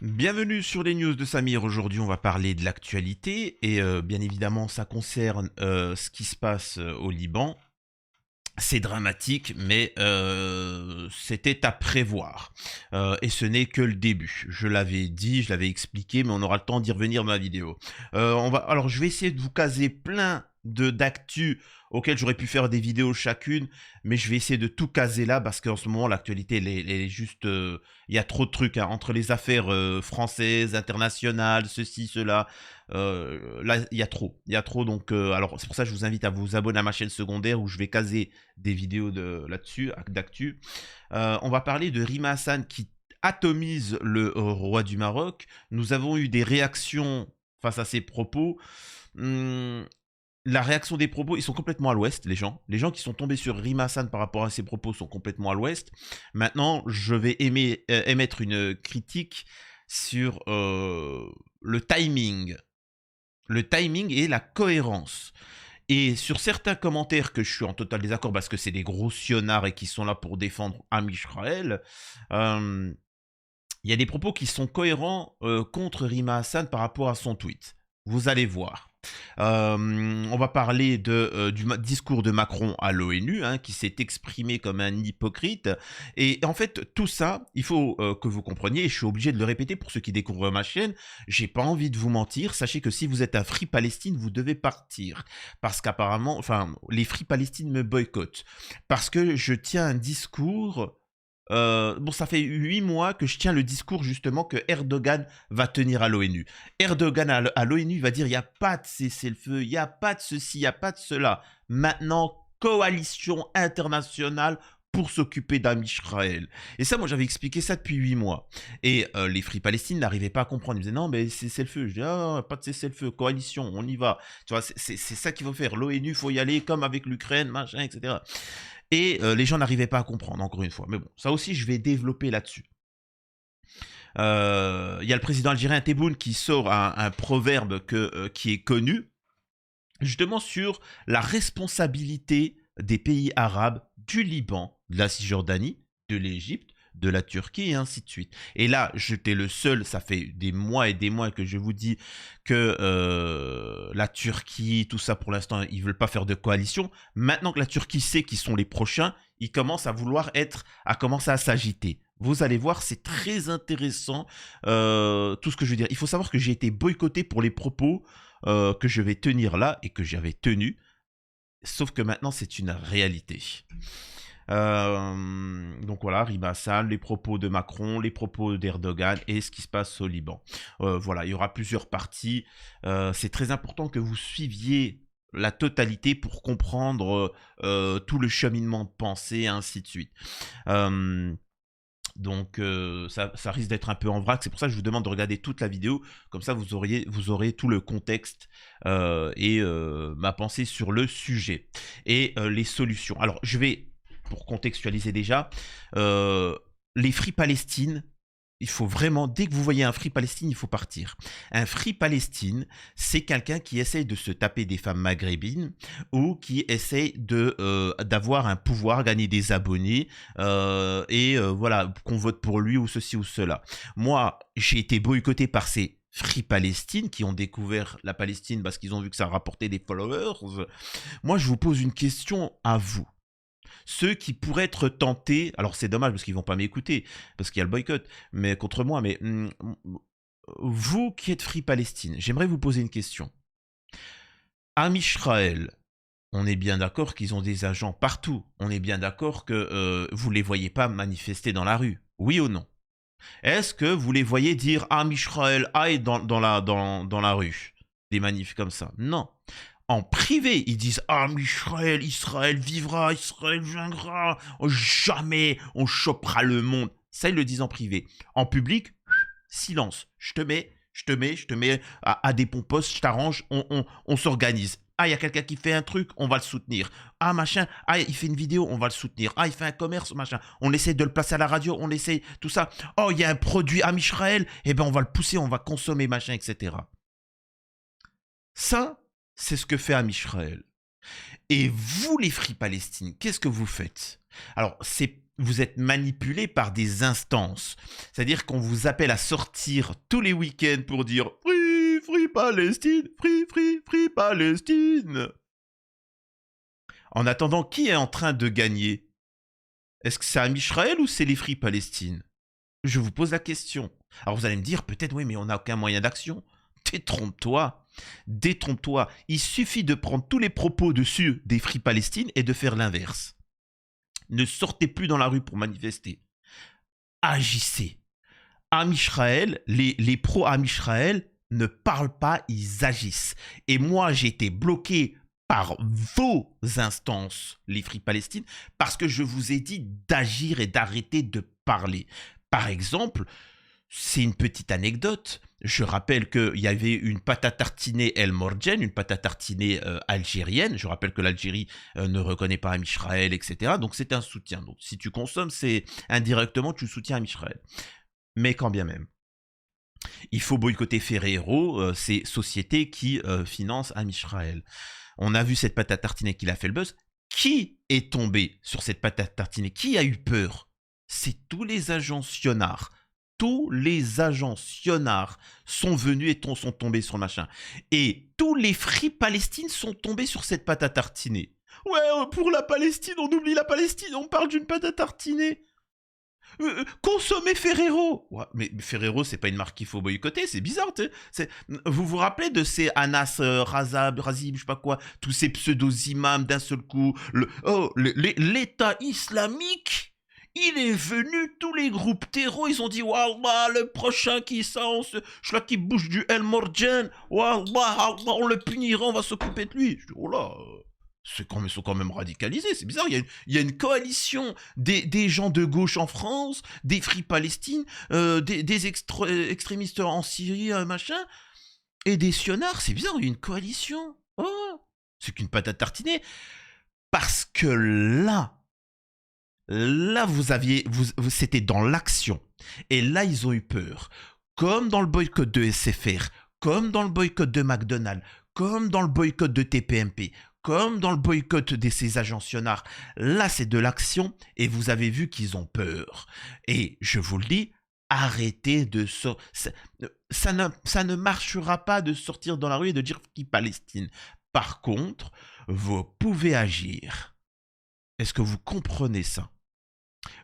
Bienvenue sur les news de Samir. Aujourd'hui, on va parler de l'actualité et bien évidemment, ça concerne ce qui se passe au Liban. C'est dramatique, mais c'était à prévoir. Et ce n'est que le début. Je l'avais dit, je l'avais expliqué, mais on aura le temps d'y revenir dans la vidéo. Alors, je vais essayer de vous caser plein d'actu auxquelles j'aurais pu faire des vidéos chacune, mais je vais essayer de tout caser là parce qu'en ce moment, l'actualité, elle est juste... Il y a trop de trucs hein, entre les affaires françaises, internationales, ceci, cela. Là, il y a trop. Il y a trop, donc... alors, c'est pour ça que je vous invite à vous abonner à ma chaîne secondaire où je vais caser des vidéos là-dessus, d'actu. On va parler de Rima Hassan qui atomise le roi du Maroc. Nous avons eu des réactions face à ses propos. La réaction des propos, ils sont complètement à l'ouest, les gens. Les gens qui sont tombés sur Rima Hassan par rapport à ses propos sont complètement à l'ouest. Maintenant, je vais émettre une critique sur le timing. Le timing et la cohérence. Et sur certains commentaires que je suis en total désaccord parce que c'est des gros sionards et qui sont là pour défendre Amisraël, il y a des propos qui sont cohérents contre Rima Hassan par rapport à son tweet. Vous allez voir. On va parler du discours de Macron à l'ONU, hein, qui s'est exprimé comme un hypocrite. Et en fait, tout ça, il faut que vous compreniez, et je suis obligé de le répéter pour ceux qui découvrent ma chaîne, j'ai pas envie de vous mentir, sachez que si vous êtes un Free Palestine, vous devez partir. Parce qu'apparemment, enfin, les Free Palestine me boycottent. Parce que je tiens un discours... bon, ça fait 8 mois que je tiens le discours justement que Erdogan va tenir à l'ONU. Erdogan à l'ONU va dire il n'y a pas de cessez-le-feu, il n'y a pas de ceci, il n'y a pas de cela. Maintenant, coalition internationale pour s'occuper d'Amisraël. Et ça, moi, j'avais expliqué ça depuis 8 mois. Et les Free Palestine n'arrivaient pas à comprendre. Ils me disaient non, mais cessez-le-feu. Je dis ah, pas de cessez-le-feu, coalition, on y va. Tu vois, c'est ça qu'il faut faire. L'ONU, il faut y aller comme avec l'Ukraine, machin, etc. Et les gens n'arrivaient pas à comprendre, encore une fois. Mais bon, ça aussi, je vais développer là-dessus. Il y a le président algérien Tebboune qui sort un proverbe qui est connu, justement sur la responsabilité des pays arabes, du Liban, de la Cisjordanie, de l'Égypte, de la Turquie et ainsi de suite. Et là, j'étais le seul, ça fait des mois et des mois que je vous dis que la Turquie, tout ça pour l'instant, ils veulent pas faire de coalition. Maintenant que la Turquie sait qui sont les prochains, ils commencent à vouloir commencer à s'agiter. Vous allez voir, c'est très intéressant tout ce que je veux dire. Il faut savoir que j'ai été boycotté pour les propos que je vais tenir là et que j'avais tenus. Sauf que maintenant, c'est une réalité. Donc voilà, Rima Hassan, les propos de Macron, les propos d'Erdogan et ce qui se passe au Liban. Voilà, il y aura plusieurs parties. C'est très important que vous suiviez la totalité pour comprendre tout le cheminement de pensée et ainsi de suite. Donc ça risque d'être un peu en vrac, c'est pour ça que je vous demande de regarder toute la vidéo, comme ça vous aurez tout le contexte et ma pensée sur le sujet et les solutions. Alors je vais, pour contextualiser déjà, les Free Palestine, il faut vraiment, dès que vous voyez un Free Palestine, il faut partir. Un Free Palestine, c'est quelqu'un qui essaye de se taper des femmes maghrébines ou qui essaye d'avoir un pouvoir, gagner des abonnés et voilà, qu'on vote pour lui ou ceci ou cela. Moi, j'ai été boycotté par ces Free Palestine qui ont découvert la Palestine parce qu'ils ont vu que ça rapportait des followers. Moi, je vous pose une question à vous. Ceux qui pourraient être tentés, alors c'est dommage parce qu'ils vont pas m'écouter, parce qu'il y a le boycott, mais contre moi, mais vous qui êtes Free Palestine, j'aimerais vous poser une question. Amisraël, on est bien d'accord qu'ils ont des agents partout. On est bien d'accord que vous les voyez pas manifester dans la rue. Oui ou non? Est-ce que vous les voyez dire Amisraël aille dans la rue? Des manifs comme ça? Non. En privé, ils disent ah, Israël, Israël vivra, Israël viendra, jamais on chopera le monde. Ça, ils le disent en privé. En public, silence. Je te mets à des pompos, je t'arrange, on s'organise. Ah, il y a quelqu'un qui fait un truc, on va le soutenir. Ah, machin, ah, il fait une vidéo, on va le soutenir. Ah, il fait un commerce, machin. On essaie de le placer à la radio, on essaie tout ça. Oh, il y a un produit à Israël, eh ben on va le pousser, on va consommer, machin, etc. Ça, c'est ce que fait Amisraël. Et vous, les Free Palestine, qu'est-ce que vous faites? Alors, c'est vous êtes manipulé par des instances. C'est-à-dire qu'on vous appelle à sortir tous les week-ends pour dire « Free, free Palestine, free, free, free Palestine ». En attendant, qui est en train de gagner? Est-ce que c'est Am Israël ou c'est les Free Palestine? Je vous pose la question. Alors vous allez me dire, peut-être, oui, mais on n'a aucun moyen d'action. Détrompe-toi. Détrompe-toi. Il suffit de prendre tous les propos dessus des Free Palestine et de faire l'inverse. Ne sortez plus dans la rue pour manifester. Agissez. Am Israël, les pro-Am Israël ne parlent pas, ils agissent. Et moi, j'ai été bloqué par vos instances, les Free Palestine, parce que je vous ai dit d'agir et d'arrêter de parler. Par exemple, c'est une petite anecdote. Je rappelle qu'il y avait une pâte à tartiner El Morgen, une pâte à tartiner algérienne. Je rappelle que l'Algérie ne reconnaît pas Am Israël, etc. Donc c'est un soutien. Donc si tu consommes, c'est indirectement tu soutiens Am Israël. Mais quand bien même. Il faut boycotter Ferrero, ces sociétés qui financent Am Israël. On a vu cette pâte à tartiner qui a fait le buzz. Qui est tombé sur cette pâte à tartiner? Qui a eu peur? C'est tous les agents sionards. Tous les agents sionards sont venus et sont tombés sur le machin. Et tous les Free Palestine sont tombés sur cette pâte à tartiner. Ouais, pour la Palestine, on oublie la Palestine, on parle d'une pâte à tartiner. Consommez Ferrero. Ouais, mais Ferrero, c'est pas une marque qu'il faut boycotter, c'est bizarre. Vous vous rappelez de ces Anas Razib, je sais pas quoi, tous ces pseudo-imams d'un seul coup. L'État islamique, il est venu, tous les groupes terreaux, ils ont dit Wallah, le prochain qui qui bouge du El Morgen, Wallah, on le punira, on va s'occuper de lui. Je dis, oh là. Ils sont quand même radicalisés, c'est bizarre. Il y a une coalition des gens de gauche en France, des Free Palestine, des extrémistes en Syrie, machin, et des sionards. C'est bizarre, il y a une coalition. Oh, c'est qu'une pâte à tartiner. Parce que là, c'était dans l'action. Et là, ils ont eu peur. Comme dans le boycott de SFR, comme dans le boycott de McDonald's, comme dans le boycott de TPMP, comme dans le boycott de ces agents sionards, là c'est de l'action et vous avez vu qu'ils ont peur. Et je vous le dis, arrêtez de sortir. Ça ne marchera pas de sortir dans la rue et de dire qui Palestine. Par contre, vous pouvez agir. Est-ce que vous comprenez ça?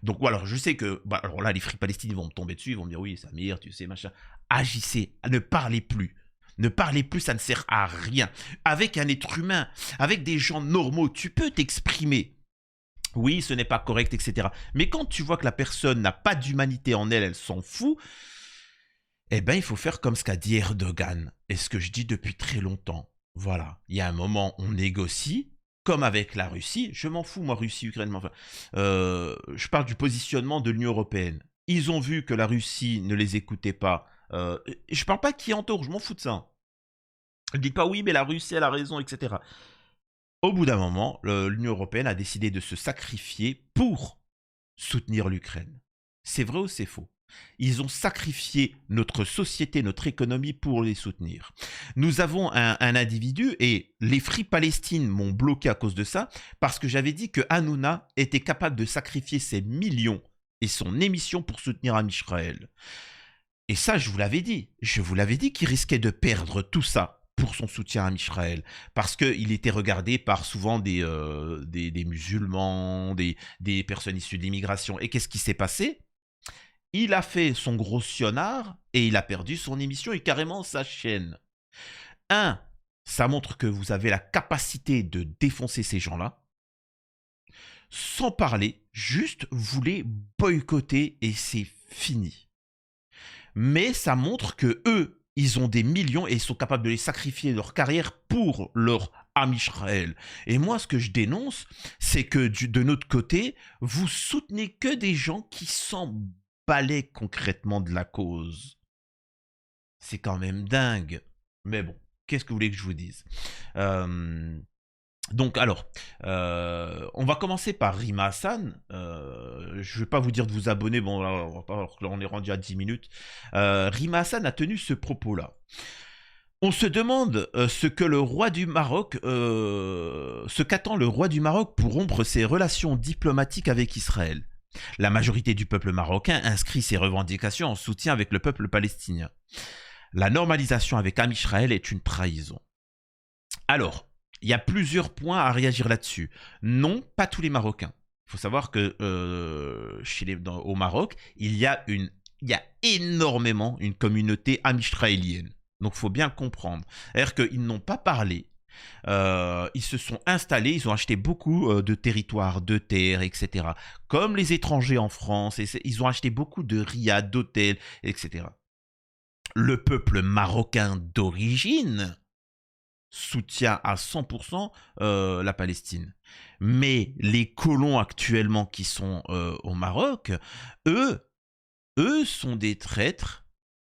Donc voilà, je sais que, alors là les Free Palestine vont me tomber dessus, ils vont me dire oui Samir, tu sais machin. Agissez, ne parlez plus. Ne parlez plus, ça ne sert à rien. Avec un être humain, avec des gens normaux, tu peux t'exprimer. Oui, ce n'est pas correct, etc. Mais quand tu vois que la personne n'a pas d'humanité en elle, elle s'en fout, eh ben il faut faire comme ce qu'a dit Erdogan. Et ce que je dis depuis très longtemps. Voilà, il y a un moment, on négocie, comme avec la Russie. Je m'en fous, moi, Russie, Ukraine, enfin, je parle du positionnement de l'Union européenne. Ils ont vu que la Russie ne les écoutait pas. Je parle pas qui entoure, je m'en fous de ça. Je dis pas oui, mais la Russie, elle a raison, etc. Au bout d'un moment, l'Union européenne a décidé de se sacrifier pour soutenir l'Ukraine. C'est vrai ou c'est faux? Ils ont sacrifié notre société, notre économie pour les soutenir. Nous avons un individu, et les Free Palestine m'ont bloqué à cause de ça, parce que j'avais dit que Hanouna était capable de sacrifier ses millions et son émission pour soutenir Am Israël. Et ça, je vous l'avais dit. Je vous l'avais dit qu'il risquait de perdre tout ça pour son soutien à Am Israël. Parce qu'il était regardé par souvent des musulmans, des personnes issues de l'immigration. Et qu'est-ce qui s'est passé? Il a fait son gros sionnard et il a perdu son émission et carrément sa chaîne. Ça montre que vous avez la capacité de défoncer ces gens-là. Sans parler, juste vous les boycotter et c'est fini. Mais ça montre que eux, ils ont des millions et ils sont capables de les sacrifier leur carrière pour leur Am Israël. Et moi, ce que je dénonce, c'est que de notre côté, vous soutenez que des gens qui s'en balaient concrètement de la cause. C'est quand même dingue. Mais bon, qu'est-ce que vous voulez que je vous dise? Donc alors, on va commencer par Rima Hassan. Je ne vais pas vous dire de vous abonner, bon, là, on est rendu à 10 minutes. Rima Hassan a tenu ce propos-là. On se demande ce qu'attend le roi du Maroc pour rompre ses relations diplomatiques avec Israël. La majorité du peuple marocain inscrit ses revendications en soutien avec le peuple palestinien. La normalisation avec Am-Israël est une trahison. Alors, il y a plusieurs points à réagir là-dessus. Non, pas tous les Marocains. Il faut savoir que au Maroc, il y a énormément une communauté am-israélienne. Donc, il faut bien le comprendre. C'est-à-dire qu'ils n'ont pas parlé. Ils se sont installés, ils ont acheté beaucoup de territoires, de terres, etc. Comme les étrangers en France, ils ont acheté beaucoup de riads, d'hôtels, etc. Le peuple marocain d'origine soutient à 100% la Palestine. Mais les colons actuellement qui sont au Maroc, eux sont des traîtres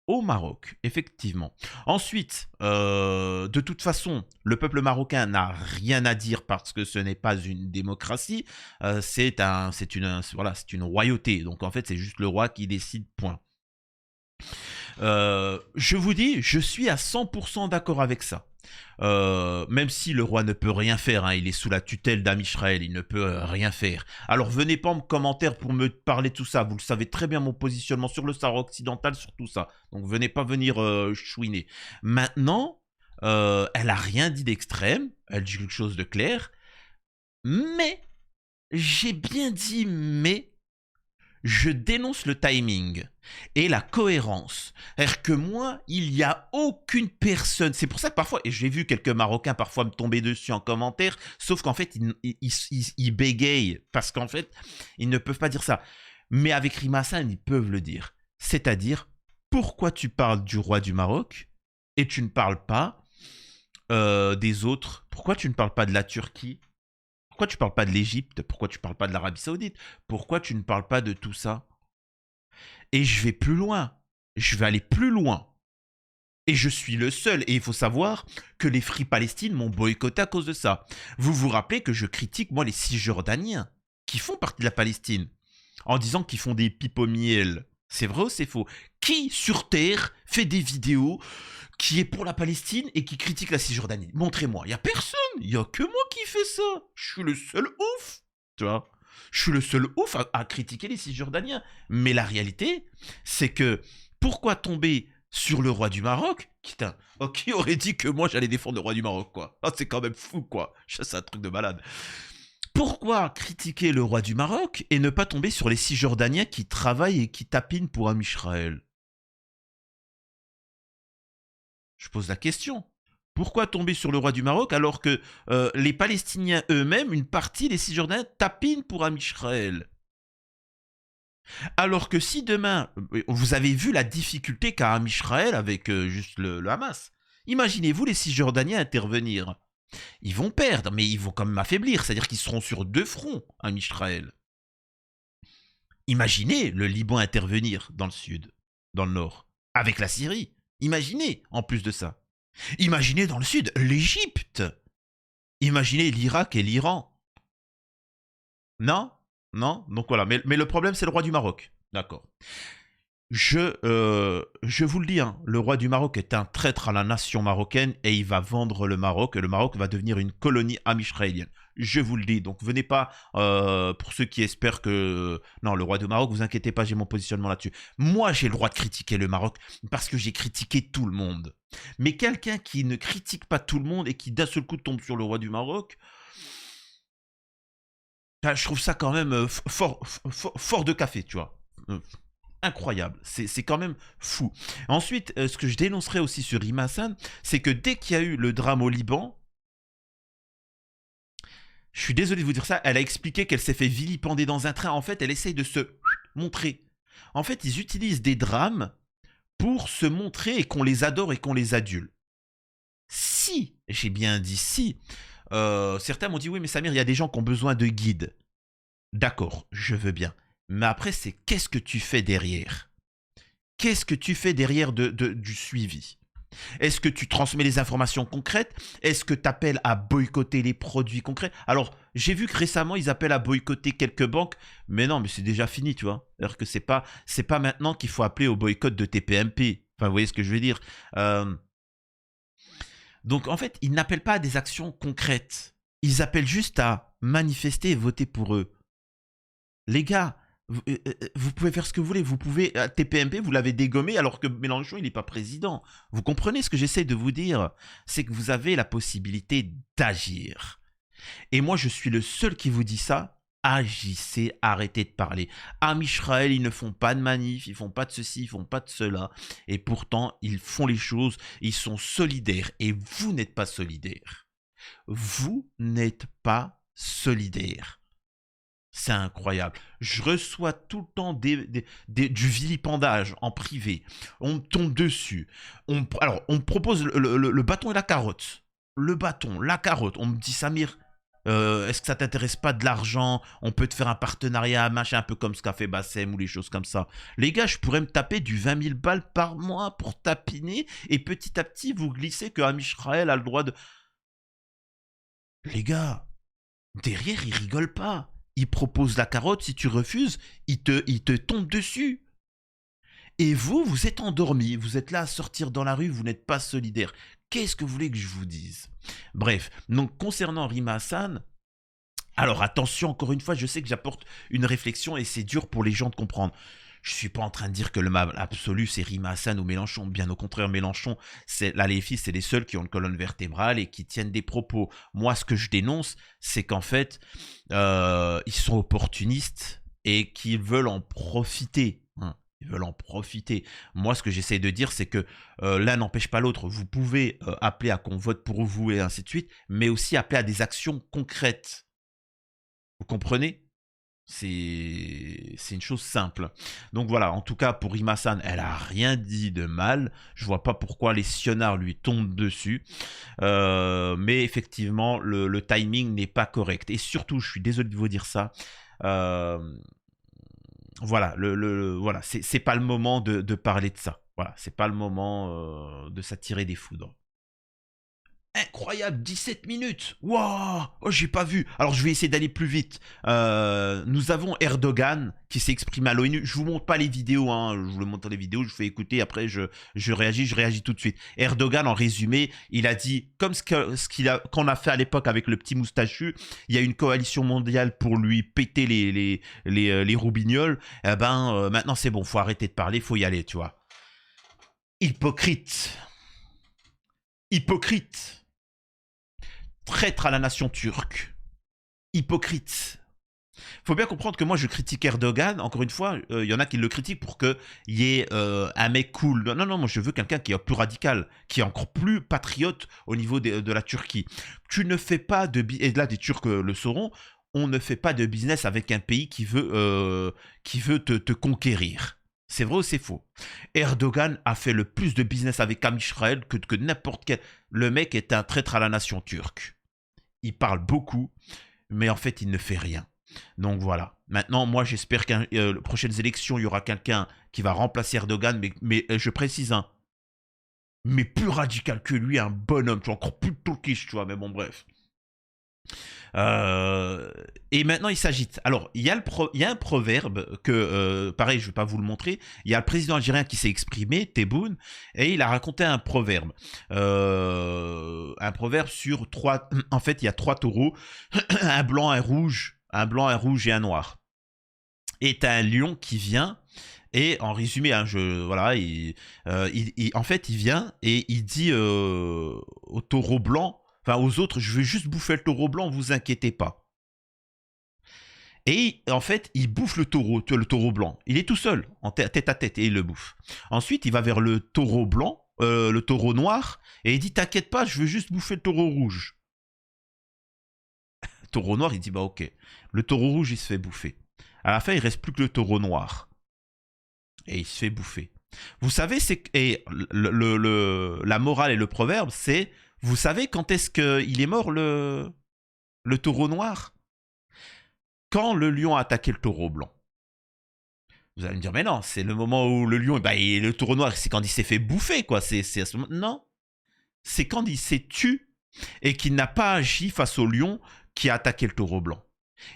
au Maroc, effectivement. Ensuite, de toute façon, le peuple marocain n'a rien à dire parce que ce n'est pas une démocratie, c'est une royauté. Donc en fait, c'est juste le roi qui décide, point. Je vous dis, je suis à 100% d'accord avec ça. Même si le roi ne peut rien faire, hein, il est sous la tutelle d'Am-Israël, il ne peut rien faire. Alors venez pas en commentaire pour me parler de tout ça, vous le savez très bien mon positionnement sur le Sahara occidental, sur tout ça. Donc venez pas venir chouiner. Maintenant, elle a rien dit d'extrême, elle dit quelque chose de clair, mais, j'ai bien dit mais, je dénonce le timing et la cohérence. C'est-à-dire que moi, il n'y a aucune personne. C'est pour ça que parfois, et j'ai vu quelques Marocains parfois me tomber dessus en commentaire, sauf qu'en fait, ils bégayent parce qu'en fait, ils ne peuvent pas dire ça. Mais avec Rima Hassan, ils peuvent le dire. C'est-à-dire, pourquoi tu parles du roi du Maroc et tu ne parles pas des autres? Pourquoi tu ne parles pas de la Turquie? Pourquoi tu ne parles pas de l'Égypte? Pourquoi tu ne parles pas de l'Arabie Saoudite? Pourquoi tu ne parles pas de tout ça? Et je vais plus loin. Je vais aller plus loin. Et je suis le seul. Et il faut savoir que les Free Palestine m'ont boycotté à cause de ça. Vous vous rappelez que je critique, moi, les Cisjordaniens qui font partie de la Palestine en disant qu'ils font des pipes au miel. C'est vrai ou c'est faux? Qui sur Terre fait des vidéos qui est pour la Palestine et qui critique la Cisjordanie? Montrez-moi. Il n'y a personne. Il n'y a que moi qui fais ça. Je suis le seul ouf. Tu vois? Je suis le seul ouf à critiquer les Cisjordaniens. Mais la réalité, c'est que pourquoi tomber sur le roi du Maroc? Putain, qui aurait dit que moi j'allais défendre le roi du Maroc, quoi? Ah, c'est quand même fou, quoi. C'est un truc de malade. Pourquoi critiquer le roi du Maroc et ne pas tomber sur les Cisjordaniens qui travaillent et qui tapinent pour Am-Israël? Je pose la question. Pourquoi tomber sur le roi du Maroc alors que les Palestiniens eux-mêmes, une partie des Cisjordaniens, tapinent pour Am-Israël? Alors que si demain, vous avez vu la difficulté qu'a Am-Israël avec juste le Hamas. Imaginez-vous les Cisjordaniens intervenir. Ils vont perdre, mais ils vont quand même affaiblir. C'est-à-dire qu'ils seront sur deux fronts, Am-Israël. Imaginez le Liban intervenir dans le sud, dans le nord, avec la Syrie. Imaginez, en plus de ça. Imaginez dans le sud, l'Égypte. Imaginez l'Irak et l'Iran. Non? Non? Donc voilà. Mais le problème, c'est le roi du Maroc. D'accord. Je vous le dis, hein, le roi du Maroc est un traître à la nation marocaine et il va vendre le Maroc et le Maroc va devenir une colonie am-israélienne. Je vous le dis, donc venez pas, pour ceux qui espèrent que... Non, le roi du Maroc, vous inquiétez pas, j'ai mon positionnement là-dessus. Moi, j'ai le droit de critiquer le Maroc parce que j'ai critiqué tout le monde. Mais quelqu'un qui ne critique pas tout le monde et qui d'un seul coup tombe sur le roi du Maroc... Je trouve ça quand même fort de café, tu vois. Incroyable, c'est quand même fou. Ensuite, ce que je dénoncerai aussi sur Rima Hassan, c'est que dès qu'il y a eu le drame au Liban, je suis désolé de vous dire ça, elle a expliqué qu'elle s'est fait vilipender dans un train. En fait, elle essaye de se montrer. En fait, ils utilisent des drames pour se montrer et qu'on les adore et qu'on les adule. Si, j'ai bien dit si, certains m'ont dit oui mais Samir, il y a des gens qui ont besoin de guides. D'accord, je veux bien. Mais après, c'est qu'est-ce que tu fais derrière? Qu'est-ce que tu fais derrière du suivi? Est-ce que tu transmets les informations concrètes? Est-ce que tu appelles à boycotter les produits concrets? Alors, j'ai vu que récemment, ils appellent à boycotter quelques banques, mais non, mais c'est déjà fini, tu vois. Alors que c'est pas maintenant qu'il faut appeler au boycott de TPMP. Enfin, vous voyez ce que je veux dire. Donc, en fait, ils n'appellent pas à des actions concrètes. Ils appellent juste à manifester et voter pour eux. Les gars, Vous pouvez faire ce que vous voulez. Vous pouvez, TPMP, vous l'avez dégommé alors que Mélenchon, il n'est pas président. Vous comprenez ce que j'essaie de vous dire? C'est que vous avez la possibilité d'agir. Et moi, je suis le seul qui vous dit ça. Agissez, arrêtez de parler. Am Israël, ils ne font pas de manif, ils font pas de ceci, ils font pas de cela. Et pourtant, ils font les choses, ils sont solidaires. Et vous n'êtes pas solidaire. Vous n'êtes pas solidaire. C'est incroyable. Je reçois tout le temps du vilipendage en privé. On me tombe dessus. Alors, on me propose le bâton et la carotte. Le bâton, la carotte. On me dit, Samir, est-ce que ça t'intéresse pas de l'argent? On peut te faire un partenariat, machin, un peu comme ce qu'a fait Bassem ou les choses comme ça. Les gars, je pourrais me taper du 20 000 balles par mois pour tapiner et petit à petit, vous glissez que Am Israël a le droit de... Les gars, derrière, ils rigolent pas. Ils proposent la carotte, si tu refuses, ils te tombent dessus. Et vous, vous êtes endormis, vous êtes là à sortir dans la rue, vous n'êtes pas solidaire. Qu'est-ce que vous voulez que je vous dise? Bref, donc concernant Rima Hassan, alors attention, encore une fois, je sais que j'apporte une réflexion et c'est dur pour les gens de comprendre. Je ne suis pas en train de dire que le mal absolu c'est Rima Hassan ou Mélenchon. Bien au contraire, Mélenchon, là les filles, c'est les seuls qui ont une colonne vertébrale et qui tiennent des propos. Moi, ce que je dénonce, c'est qu'en fait, ils sont opportunistes et qu'ils veulent en profiter. Hein. Ils veulent en profiter. Moi, ce que j'essaie de dire, c'est que l'un n'empêche pas l'autre. Vous pouvez appeler à qu'on vote pour vous et ainsi de suite, mais aussi appeler à des actions concrètes. Vous comprenez? C'est une chose simple. Donc voilà, en tout cas pour Rima Hassan, elle a rien dit de mal. Je vois pas pourquoi les sionards lui tombent dessus. Mais effectivement, le timing n'est pas correct. Et surtout, je suis désolé de vous dire ça. Voilà, voilà, c'est pas le moment de parler de ça. Voilà, c'est pas le moment de s'attirer des foudres. Incroyable, 17 minutes. Waouh, oh, j'ai pas vu. Alors, je vais essayer d'aller plus vite. Nous avons Erdogan qui s'est exprimé à l'ONU. Je vous montre pas les vidéos, hein. Je vous montre les vidéos, je fais écouter. Après, je réagis tout de suite. Erdogan, en résumé, il a dit, comme qu'on a fait à l'époque avec le petit moustachu, il y a une coalition mondiale pour lui péter les roubignoles. Eh ben, maintenant, c'est bon, faut arrêter de parler, faut y aller, tu vois. Hypocrite. Hypocrite. Traître à la nation turque. Hypocrite. Faut bien comprendre que moi je critique Erdogan, encore une fois, y en a qui le critiquent pour qu'il y ait un mec cool. Non, non, moi je veux quelqu'un qui est plus radical, qui est encore plus patriote au niveau de la Turquie. Tu ne fais pas de... Et là, des Turcs le sauront, on ne fait pas de business avec un pays qui veut te conquérir. C'est vrai ou c'est faux? Erdogan a fait le plus de business avec Am Israël que n'importe quel... Le mec est un traître à la nation turque. Il parle beaucoup, mais en fait, il ne fait rien. Donc voilà. Maintenant, moi, j'espère qu'à les prochaines élections, il y aura quelqu'un qui va remplacer Erdogan, mais je précise, hein, mais plus radical que lui, un bonhomme, tu vois, encore plus turkish, tu vois, mais bon, bref. Et maintenant, il s'agite. Alors, il y a un proverbe que, pareil, je ne vais pas vous le montrer. Il y a le président algérien qui s'est exprimé, Tebboune, et il a raconté un proverbe. Un proverbe sur trois... En fait, il y a trois taureaux, un blanc, un rouge et un noir. Et tu as un lion qui vient... Et en résumé, hein, voilà, en fait, il vient et il dit au taureau blanc, enfin aux autres, je veux juste bouffer le taureau blanc, vous inquiétez pas. Et en fait, il bouffe le taureau blanc. Il est tout seul, en tête à tête, et il le bouffe. Ensuite, il va vers le taureau blanc, le taureau noir, et il dit, t'inquiète pas, je veux juste bouffer le taureau rouge. Le taureau noir, il dit, bah ok. Le taureau rouge, il se fait bouffer. À la fin, il reste plus que le taureau noir. Et il se fait bouffer. Vous savez, et la morale et le proverbe, c'est, vous savez quand est-ce qu'il est mort, le taureau noir? Quand le lion a attaqué le taureau blanc. Vous allez me dire, mais non, c'est le moment où le lion, bah, le taureau noir, c'est quand il s'est fait bouffer, quoi. C'est à ce moment. Non. C'est quand il s'est tué et qu'il n'a pas agi face au lion qui a attaqué le taureau blanc.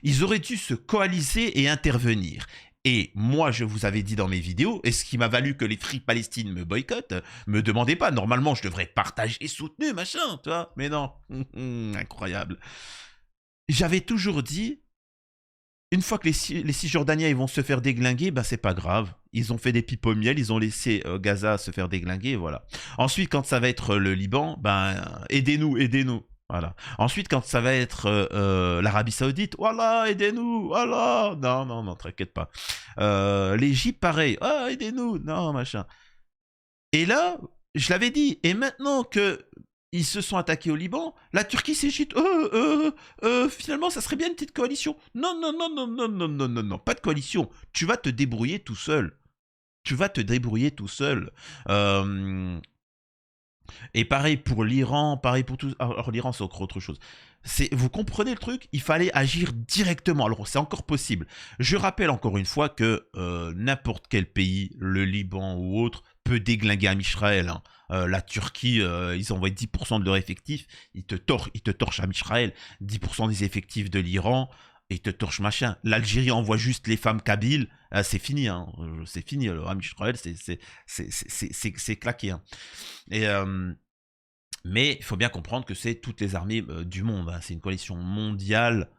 Ils auraient dû se coaliser et intervenir. Et moi, je vous avais dit dans mes vidéos, et ce qui m'a valu que les Free Palestine me boycottent, me demandez pas. Normalement, je devrais partager, soutenir, machin, tu vois. Mais non. Incroyable. J'avais toujours dit, une fois que les Cisjordaniens ils vont se faire déglinguer, ben c'est pas grave. Ils ont fait des pipes au miel, ils ont laissé Gaza se faire déglinguer, et voilà. Ensuite, quand ça va être le Liban, ben aidez-nous, aidez-nous. Voilà. Ensuite, quand ça va être l'Arabie Saoudite, voilà, aidez-nous, voilà. Non, non, non, t'inquiète pas. L'Égypte, pareil, ah, aidez-nous, non, machin. Et là, je l'avais dit, et maintenant que ils se sont attaqués au Liban, la Turquie s'agite. Finalement, ça serait bien une petite coalition. Non, non, non, non, non, non, non, non, non, pas de coalition. Tu vas te débrouiller tout seul. Tu vas te débrouiller tout seul. Et pareil pour l'Iran, pareil pour tout. Alors l'Iran, c'est encore autre chose. Vous comprenez le truc? Il fallait agir directement. Alors c'est encore possible. Je rappelle encore une fois que n'importe quel pays, le Liban ou autre, peut déglinguer à Israël. Hein. La Turquie, ils envoient 10% de leur effectif, ils te torchent à Israël. 10% des effectifs de l'Iran, ils te torchent machin. L'Algérie envoie juste les femmes kabyles, c'est fini. Hein. C'est fini. Le Ham Israël, c'est claqué. Hein. Et, mais il faut bien comprendre que c'est toutes les armées du monde. Hein. C'est une coalition mondiale,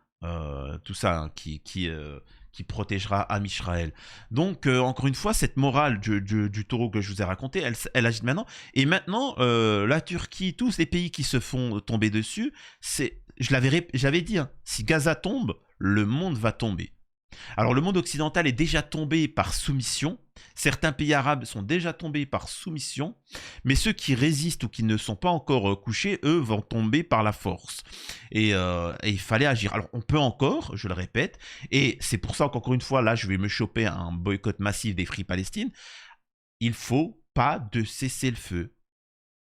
tout ça, hein, qui protégera Am Israël. Donc, encore une fois, cette morale du taureau que je vous ai raconté, elle agit maintenant. Et maintenant, la Turquie, tous les pays qui se font tomber dessus, j'avais dit, hein, si Gaza tombe, le monde va tomber. Alors le monde occidental est déjà tombé par soumission, certains pays arabes sont déjà tombés par soumission, mais ceux qui résistent ou qui ne sont pas encore couchés, eux, vont tomber par la force. Et il fallait agir. Alors on peut encore, je le répète, et c'est pour ça qu'encore une fois, là, je vais me choper un boycott massif des Free Palestine, il ne faut pas de cessez-le-feu.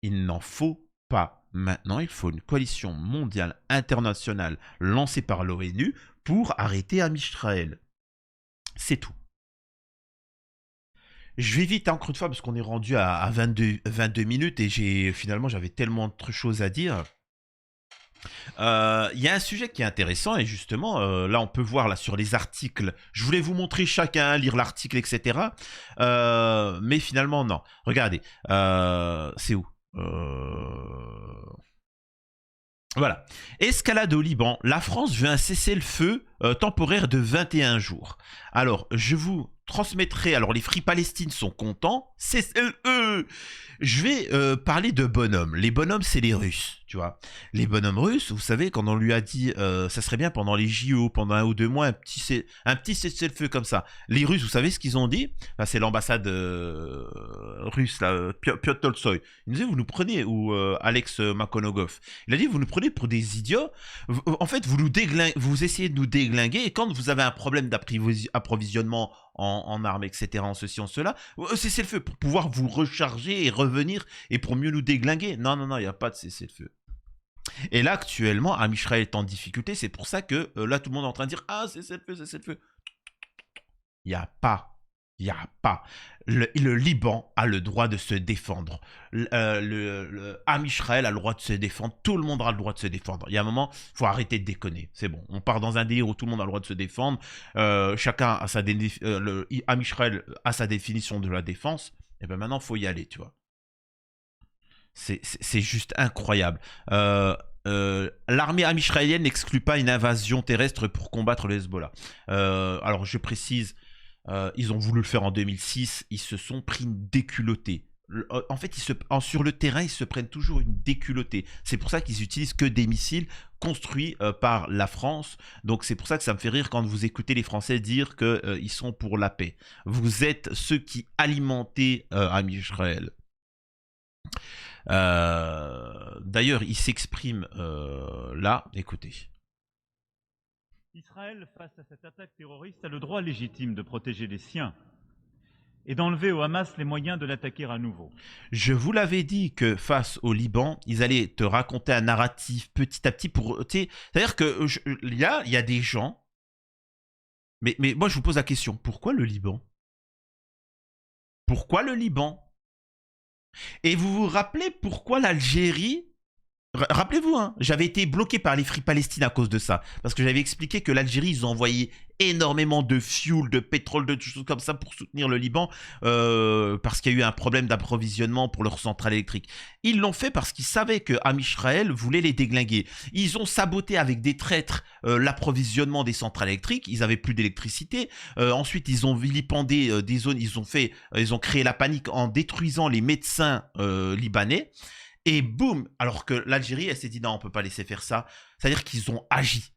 Il n'en faut pas. Maintenant, il faut une coalition mondiale internationale lancée par l'ONU pour arrêter Am Israël. C'est tout. Je vais vite encore une fois parce qu'on est rendu à 22 minutes et finalement j'avais tellement de choses à dire. Il y a un sujet qui est intéressant et justement là on peut voir là sur les articles. Je voulais vous montrer chacun lire l'article etc. Mais finalement non. Regardez, c'est où Voilà. Escalade au Liban. La France veut un cessez-le-feu temporaire de 21 jours. Alors, je vous transmettrai... Alors, les Free Palestine sont contents. Je vais parler de bonhommes. Les bonhommes, c'est les Russes, tu vois. Les bonhommes russes, vous savez, quand on lui a dit ça serait bien pendant les JO, pendant 1 ou 2 mois, un petit cessez-le-feu comme ça. Les Russes, vous savez ce qu'ils ont dit? Enfin, c'est l'ambassade russe, là, Piotr Tolstoy. Il nous dit, vous nous prenez, ou Alex Makonogov. Il a dit, vous nous prenez pour des idiots. En fait, vous essayez de nous déglinguer, et quand vous avez un problème d'approvisionnement en armes, etc., en ceci, en cela, cessez-le-feu pour pouvoir vous recharger et revenir et pour mieux nous déglinguer. Non, non, non, il n'y a pas de cessez-le-feu. Et là, actuellement, Am Israël est en difficulté, c'est pour ça que là, tout le monde est en train de dire « Ah, cessez-le-feu, cessez-le-feu ». Il n'y a pas. Il n'y a pas. Le Liban a le droit de se défendre. Am Israël a le droit de se défendre. Tout le monde a le droit de se défendre. Il y a un moment, il faut arrêter de déconner. C'est bon. On part dans un délire où tout le monde a le droit de se défendre. Chacun a Am Israël a sa définition de la défense. Et bien maintenant, il faut y aller, tu vois. C'est juste incroyable. L'armée am-israélienne n'exclut pas une invasion terrestre pour combattre le Hezbollah. Alors, je précise... ils ont voulu le faire en 2006, ils se sont pris une déculottée. En fait, sur le terrain, ils se prennent toujours une déculottée. C'est pour ça qu'ils utilisent que des missiles construits par la France. Donc c'est pour ça que ça me fait rire quand vous écoutez les Français dire qu'ils sont pour la paix. Vous êtes ceux qui alimentez Am Israël. D'ailleurs, il s'exprime là, écoutez. Israël, face à cette attaque terroriste, a le droit légitime de protéger les siens et d'enlever au Hamas les moyens de l'attaquer à nouveau. Je vous l'avais dit que face au Liban, ils allaient te raconter un narratif petit à petit pour... C'est-à-dire qu'il y a des gens... Mais moi, je vous pose la question, pourquoi le Liban? Pourquoi le Liban? Et vous vous rappelez pourquoi l'Algérie Rappelez-vous, hein, j'avais été bloqué par les Free Palestine à cause de ça. Parce que j'avais expliqué que l'Algérie, ils ont envoyé énormément de fuel, de pétrole, de choses comme ça pour soutenir le Liban, parce qu'il y a eu un problème d'approvisionnement pour leur centrale électrique. Ils l'ont fait parce qu'ils savaient que Amisraël voulait les déglinguer. Ils ont saboté avec des traîtres l'approvisionnement des centrales électriques. Ils avaient plus d'électricité. Ensuite, ils ont vilipendé des zones. Ils ont créé la panique en détruisant les médecins libanais. Et boum, alors que l'Algérie, elle s'est dit non, on peut pas laisser faire ça. C'est-à-dire qu'ils ont agi.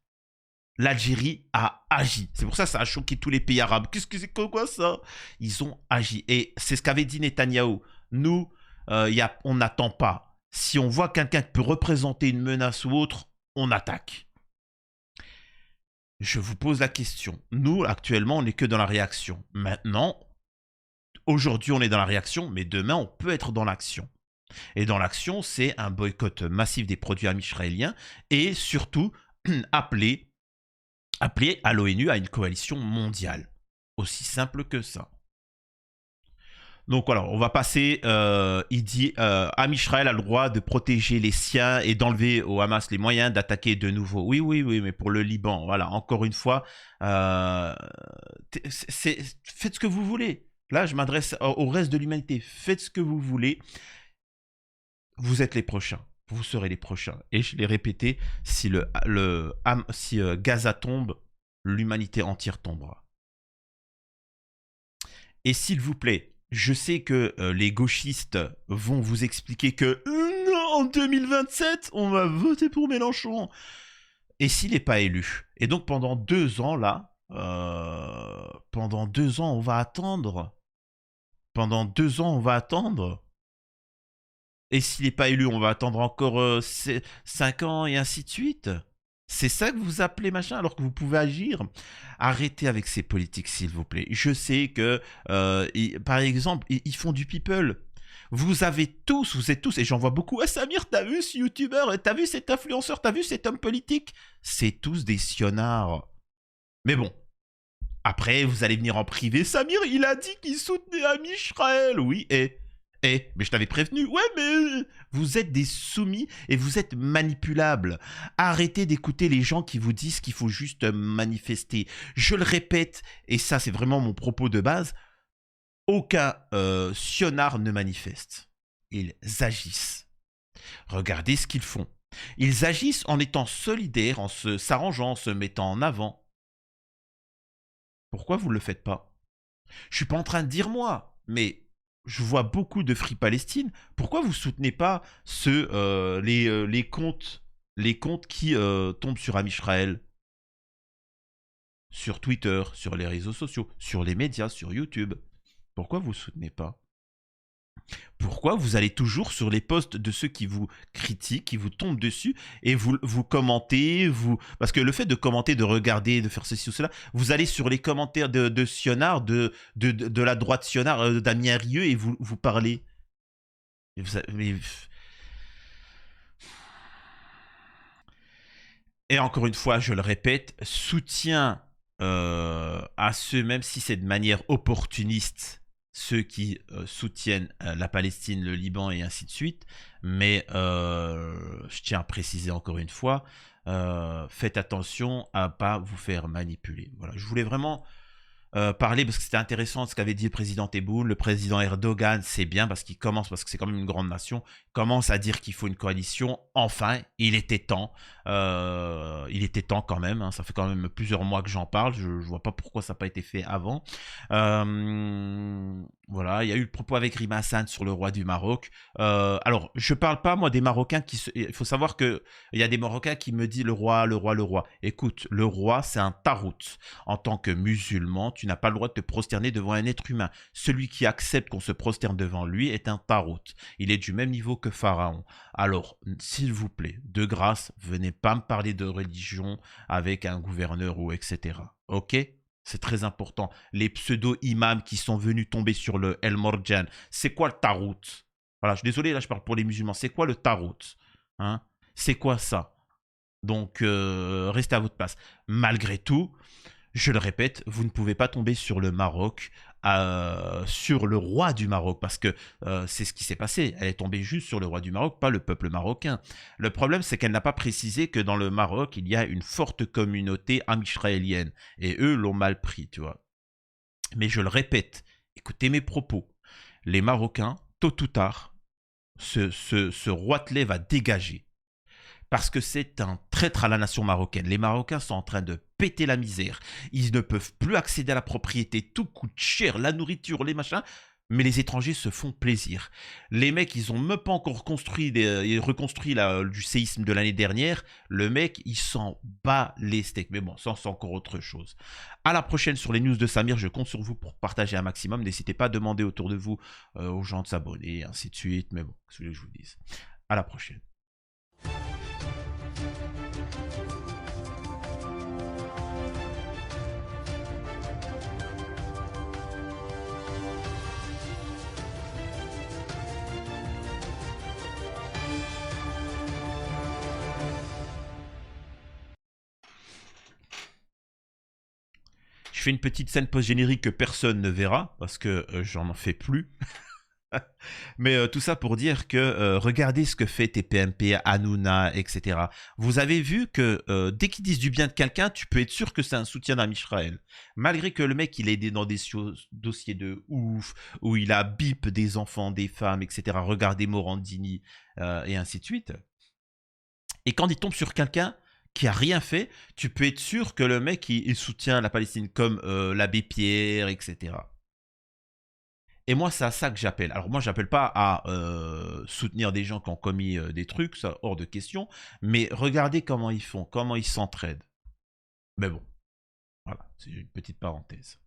L'Algérie a agi. C'est pour ça que ça a choqué tous les pays arabes. Qu'est-ce que c'est quoi ça? Ils ont agi. Et c'est ce qu'avait dit Netanyahou. Nous, on n'attend pas. Si on voit quelqu'un qui peut représenter une menace ou autre, on attaque. Je vous pose la question. Nous, actuellement, on n'est que dans la réaction. Maintenant, aujourd'hui, on est dans la réaction, mais demain, on peut être dans l'action. Et dans l'action, c'est un boycott massif des produits amisraéliens et surtout appeler à l'ONU à une coalition mondiale. Aussi simple que ça. Donc voilà, on va passer. Il dit Amisraël a le droit de protéger les siens et d'enlever au Hamas les moyens d'attaquer de nouveau. Oui, mais pour le Liban, voilà, encore une fois, faites ce que vous voulez. Là, je m'adresse au reste de l'humanité. Faites ce que vous voulez. Vous êtes les prochains. Vous serez les prochains. Et je l'ai répété, si Gaza tombe, l'humanité entière tombera. Et s'il vous plaît, je sais que les gauchistes vont vous expliquer que en 2027, on va voter pour Mélenchon. Et s'il n'est pas élu? Et donc pendant 2 ans, là, pendant 2 ans, on va attendre. Pendant 2 ans, on va attendre. Et s'il n'est pas élu, on va attendre encore 5 ans et ainsi de suite. C'est ça que vous appelez machin alors que vous pouvez agir. Arrêtez avec ces politiques, s'il vous plaît. Je sais que, par exemple, ils font du people. Vous êtes tous, et j'en vois beaucoup. Ah, Samir, t'as vu ce youtubeur? T'as vu cet influenceur? T'as vu cet homme politique? C'est tous des sionards. Mais bon. Après, vous allez venir en privé. Samir, il a dit qu'il soutenait Amisraël. Oui, mais je t'avais prévenu. Ouais, mais vous êtes des soumis et vous êtes manipulables. Arrêtez d'écouter les gens qui vous disent qu'il faut juste manifester. Je le répète, et ça c'est vraiment mon propos de base, aucun sionard ne manifeste. Ils agissent. Regardez ce qu'ils font. Ils agissent en étant solidaires, en s'arrangeant, en se mettant en avant. Pourquoi vous ne le faites pas? Je suis pas en train de dire moi, mais je vois beaucoup de Free Palestine. Pourquoi vous soutenez pas les comptes qui tombent sur Amisraël, sur Twitter, sur les réseaux sociaux, sur les médias, sur YouTube? Pourquoi vous soutenez pas? Pourquoi vous allez toujours sur les posts de ceux qui vous critiquent, qui vous tombent dessus, et vous commentez, parce que le fait de commenter, de regarder, de faire ceci ou cela, vous allez sur les commentaires de Sionard, de la droite Sionard, Damien Rieu, et vous parlez. Et encore une fois, je le répète, soutien à ceux, même si c'est de manière opportuniste, ceux qui soutiennent la Palestine, le Liban et ainsi de suite. Mais je tiens à préciser encore une fois, faites attention à ne pas vous faire manipuler. Voilà, je voulais vraiment parler parce que c'était intéressant ce qu'avait dit le président Tebboune. Le président Erdogan, c'est bien parce qu'il commence, parce que c'est quand même une grande nation, commence à dire qu'il faut une coalition. Enfin, il était temps. Il était temps quand même. Hein, ça fait quand même plusieurs mois que j'en parle. Je vois pas pourquoi ça n'a pas été fait avant. Voilà, il y a eu le propos avec Rima Hassan sur le roi du Maroc. Alors, je parle pas moi des Marocains il faut savoir que il y a des Marocains qui me disent le roi, le roi, le roi. Écoute, le roi, c'est un tarout. En tant que musulman, tu n'as pas le droit de te prosterner devant un être humain. Celui qui accepte qu'on se prosterne devant lui est un tarout. Il est du même niveau que Pharaon. Alors, s'il vous plaît, de grâce, venez pas me parler de religion avec un gouverneur ou etc. Ok? C'est très important. Les pseudo-imams qui sont venus tomber sur le El Morjan, c'est quoi le tarout? Voilà, je suis désolé, là je parle pour les musulmans. C'est quoi le tarout? Hein? C'est quoi ça? Donc, restez à votre place. Malgré tout, je le répète, vous ne pouvez pas tomber sur le Maroc sur le roi du Maroc, parce que c'est ce qui s'est passé. Elle est tombée juste sur le roi du Maroc, pas le peuple marocain. Le problème, c'est qu'elle n'a pas précisé que dans le Maroc, il y a une forte communauté amisraélienne, et eux l'ont mal pris, tu vois. Mais je le répète, écoutez mes propos. Les Marocains, tôt ou tard, ce Roitelet va dégager. Parce que c'est un traître à la nation marocaine. Les Marocains sont en train de péter la misère. Ils ne peuvent plus accéder à la propriété. Tout coûte cher, la nourriture, les machins. Mais les étrangers se font plaisir. Les mecs, ils ont même pas encore reconstruit du séisme de l'année dernière. Le mec, il s'en bat les steaks. Mais bon, ça, c'est encore autre chose. À la prochaine sur les news de Samir. Je compte sur vous pour partager un maximum. N'hésitez pas à demander autour de vous aux gens de s'abonner, ainsi de suite. Mais bon, qu'est-ce que je vous dise. À la prochaine. Je fais une petite scène post-générique que personne ne verra, parce que j'en fais plus. Mais tout ça pour dire que regardez ce que fait TPMP, Hanouna, etc. Vous avez vu que dès qu'ils disent du bien de quelqu'un, tu peux être sûr que c'est un soutien d'Amisraël. Malgré que le mec, il est aidé dans des dossiers de ouf, où il a bip des enfants, des femmes, etc. Regardez Morandini, et ainsi de suite. Et quand il tombe sur quelqu'un qui a rien fait, tu peux être sûr que le mec, il soutient la Palestine, comme l'abbé Pierre, etc. Et moi, c'est à ça que j'appelle. Alors moi, j'appelle pas à soutenir des gens qui ont commis des trucs, ça hors de question. Mais regardez comment ils font, comment ils s'entraident. Mais bon, voilà, c'est une petite parenthèse.